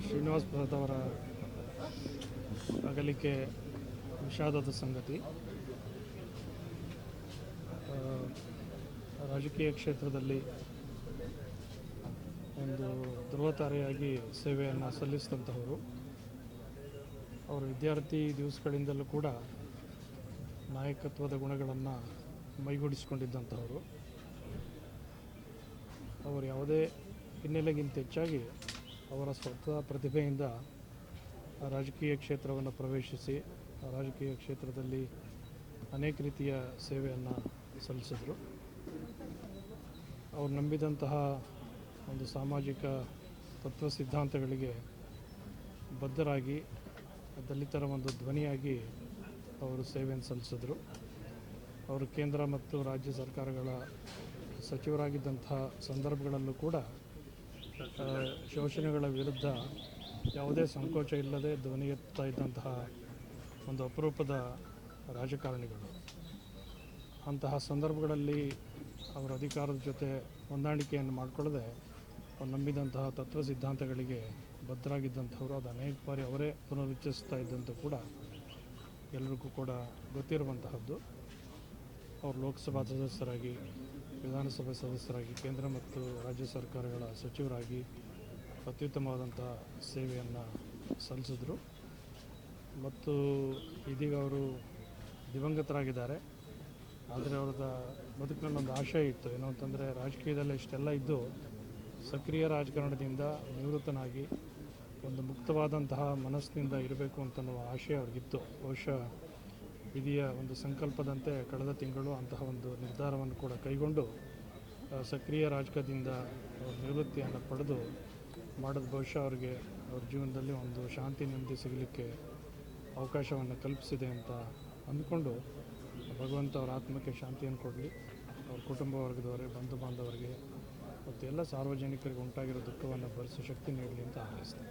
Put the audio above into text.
ಶ್ರೀನಿವಾಸ್ ಭರತ್ ಅವರ ಅಗಲಿಕೆ ವಿಷಾದದ ಸಂಗತಿ. ರಾಜಕೀಯ ಕ್ಷೇತ್ರದಲ್ಲಿ ಒಂದು ಧ್ರುವತಾರೆಯಾಗಿ ಸೇವೆಯನ್ನು ಸಲ್ಲಿಸಿದಂತಹವರು. ಅವರು ವಿದ್ಯಾರ್ಥಿ ದಿವಸಗಳಿಂದಲೂ ಕೂಡ ನಾಯಕತ್ವದ ಗುಣಗಳನ್ನು ಮೈಗೂಡಿಸಿಕೊಂಡಿದ್ದಂಥವರು. ಅವರು ಯಾವುದೇ ಹಿನ್ನೆಲೆಗಿಂತ ಹೆಚ್ಚಾಗಿ ಅವರ ಸ್ವತಃ ಪ್ರತಿಭೆಯಿಂದ ರಾಜಕೀಯ ಕ್ಷೇತ್ರವನ್ನು ಪ್ರವೇಶಿಸಿ ರಾಜಕೀಯ ಕ್ಷೇತ್ರದಲ್ಲಿ ಅನೇಕ ರೀತಿಯ ಸೇವೆಯನ್ನು ಸಲ್ಲಿಸಿದರು. ಅವರು ನಂಬಿದಂತಹ ಒಂದು ಸಾಮಾಜಿಕ ತತ್ವ ಸಿದ್ಧಾಂತಗಳಿಗೆ ಬದ್ಧರಾಗಿ ದಲಿತರ ಒಂದು ಧ್ವನಿಯಾಗಿ ಅವರು ಸೇವೆಯನ್ನು ಸಲ್ಲಿಸಿದರು. ಅವರು ಕೇಂದ್ರ ಮತ್ತು ರಾಜ್ಯ ಸರ್ಕಾರಗಳ ಸಚಿವರಾಗಿದ್ದಂತಹ ಸಂದರ್ಭಗಳಲ್ಲೂ ಕೂಡ ಶೋಷಣೆಗಳ ವಿರುದ್ಧ ಯಾವುದೇ ಸಂಕೋಚ ಇಲ್ಲದೆ ಧ್ವನಿ ಎತ್ತಾ ಇದ್ದಂತಹ ಒಂದು ಅಪರೂಪದ ರಾಜಕಾರಣಿಗಳು. ಅಂತಹ ಸಂದರ್ಭಗಳಲ್ಲಿ ಅವರ ಅಧಿಕಾರದ ಜೊತೆ ಹೊಂದಾಣಿಕೆಯನ್ನು ಮಾಡಿಕೊಳ್ಳದೆ ಅವರು ನಂಬಿದಂತಹ ತತ್ವ ಸಿದ್ಧಾಂತಗಳಿಗೆ ಬದ್ಧರಾಗಿದ್ದಂಥವರು. ಅದು ಅನೇಕ ಬಾರಿ ಅವರೇ ಪುನರುಚ್ಚರಿಸ್ತಾ ಇದ್ದಂಥ ಕೂಡ ಎಲ್ಲರಿಗೂ ಕೂಡ ಗೊತ್ತಿರುವಂತಹದ್ದು. ಅವರು ಲೋಕಸಭಾ ಸದಸ್ಯರಾಗಿ, ವಿಧಾನಸಭೆ ಸದಸ್ಯರಾಗಿ, ಕೇಂದ್ರ ಮತ್ತು ರಾಜ್ಯ ಸರ್ಕಾರಗಳ ಸಚಿವರಾಗಿ ಅತ್ಯುತ್ತಮವಾದಂಥ ಸೇವೆಯನ್ನು ಸಲ್ಲಿಸಿದ್ರು. ಮತ್ತು ಇದೀಗ ಅವರು ದಿವಂಗತರಾಗಿದ್ದಾರೆ. ಆದರೆ ಅವರದ ಬದುಕಿನಲ್ಲಿ ಒಂದು ಆಶಯ ಇತ್ತು. ಏನು ಅಂತಂದರೆ, ರಾಜಕೀಯದಲ್ಲಿ ಇಷ್ಟೆಲ್ಲ ಇದ್ದು ಸಕ್ರಿಯ ರಾಜಕಾರಣದಿಂದ ನಿವೃತ್ತನಾಗಿ ಒಂದು ಮುಕ್ತವಾದಂತಹ ಮನಸ್ಸಿನಿಂದ ಇರಬೇಕು ಅಂತನ್ನುವ ಆಶಯ ಅವ್ರಿಗಿತ್ತು. ಬಹುಶಃ ವಿಧಿಯ ಒಂದು ಸಂಕಲ್ಪದಂತೆ ಕಳೆದ ತಿಂಗಳು ಅಂತಹ ಒಂದು ನಿರ್ಧಾರವನ್ನು ಕೂಡ ಕೈಗೊಂಡು ಸಕ್ರಿಯ ರಾಜಕೀಯದಿಂದ ನಿವೃತ್ತಿಯನ್ನು ಪಡೆದು ಮಾಡೋದು ಬಹುಶಃ ಅವರಿಗೆ ಅವ್ರ ಜೀವನದಲ್ಲಿ ಒಂದು ಶಾಂತಿ ನೆಮ್ಮದಿ ಸಿಗಲಿಕ್ಕೆ ಅವಕಾಶವನ್ನು ಕಲ್ಪಿಸಿದೆ ಅಂತ ಅಂದ್ಕೊಂಡು ಭಗವಂತ ಅವರ ಆತ್ಮಕ್ಕೆ ಶಾಂತಿಯನ್ನು ಕೊಡಲಿ. ಅವ್ರ ಕುಟುಂಬ ವರ್ಗದವರೇ, ಬಂಧು ಬಾಂಧವರಿಗೆ ಮತ್ತು ಎಲ್ಲ ಸಾರ್ವಜನಿಕರಿಗೆ ಉಂಟಾಗಿರೋ ದುಃಖವನ್ನು ಭರಿಸೋ ಶಕ್ತಿ ನೀಡಲಿ ಅಂತ ಹಾರೈಸ್ತೀನಿ.